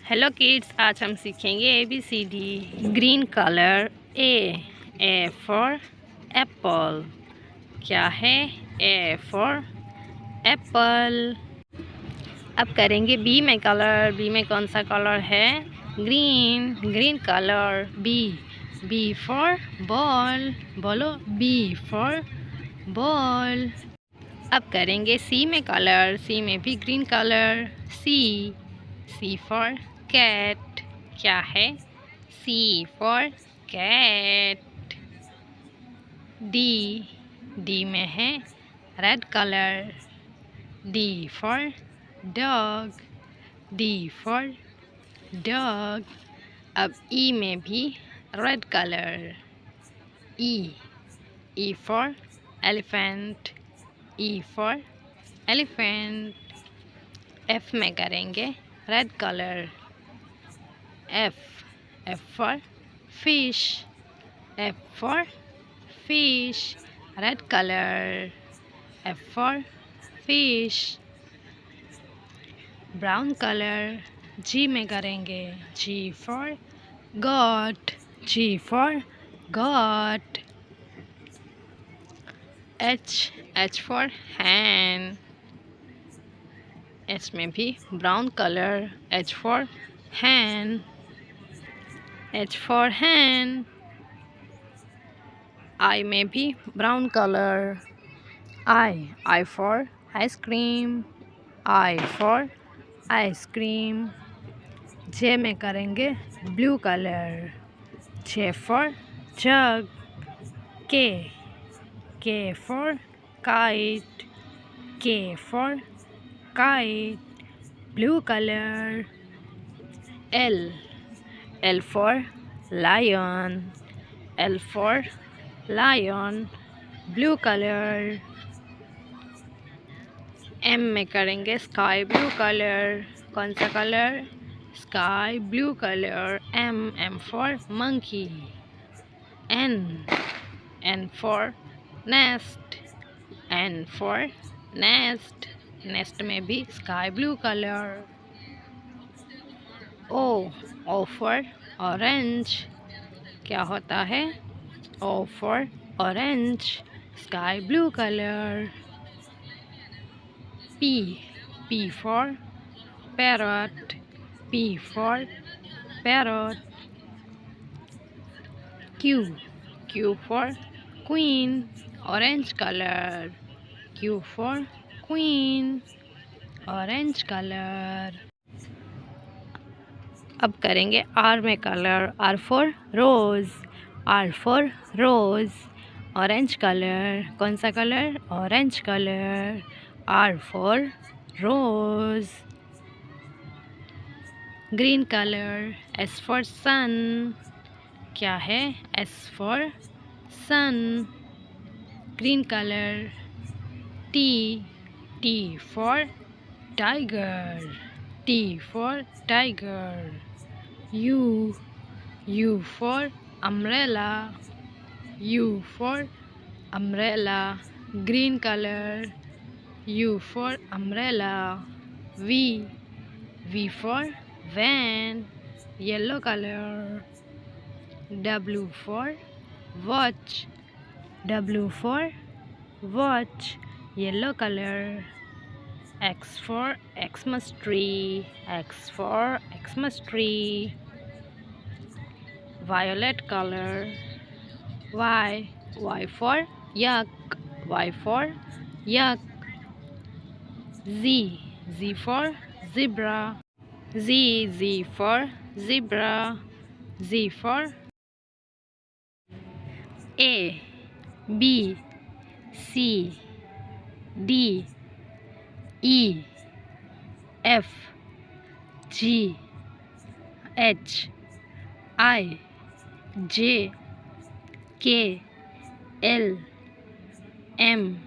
Hello kids, आज हम सीखेंगे ABCD। Green colour A for Apple. क्या है? A for Apple. अब करेंगे बी में कलर। बी में कौन सा कलर है? Green. Green colour B for ball. बोलो, बी फॉर बॉल। अब करेंगे सी में कलर। सी में भी green colour. C for cat. क्या है? C for cat. डी में है red colour. D for dog. D for dog. अब ई में भी red colour. E for elephant. E for elephant. F में करेंगे red colour. F for fish. F for fish, red colour. F for fish. Brown colour G में करेंगे। G for goat. G for goat. H for hand. H में भी brown colour. H for hand. H for hand. I में भी brown colour. I for ice cream. I for ice cream. J में करेंगे blue colour. J for jug. K for kite. K for kite, blue colour. L for lion. L for lion, blue colour. M में करेंगे sky blue colour. कौन सा colour? Sky blue colour. M for monkey. N for nest. N for nest. Nest में भी sky blue colour. O for orange. क्या होता है? O for orange, sky blue colour. P for parrot. P for parrot. Q for queen, orange colour. Q for queen, orange colour. अब करेंगे R में colour. R for rose. R for rose, orange colour. कौन सा colour? Orange colour. R for rose. Green colour. S for sun. क्या है? S for sun, green colour. T for tiger. T for tiger. U for umbrella. U for umbrella, green colour. U for umbrella. V for van, yellow colour. W for watch. W for watch, yellow colour. X for Xmas tree. X for Xmas tree. Violet color. Y for yak. Y for yak. Z for zebra. Z for zebra. Z for A, B, C, D, E, F, G, H, I, J, K, L, M,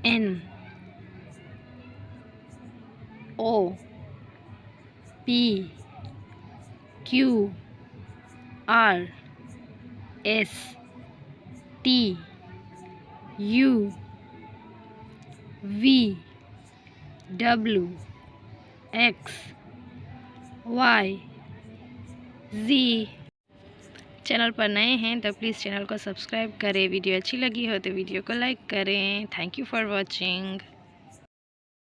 N, O, P, Q, R, S, T, U, V, W, X, Y, Z. Channel पर नए हैं तो please channel को subscribe करें। Video अच्छी लगी हो तो वीडियो को लाइक करें। Thank you for watching.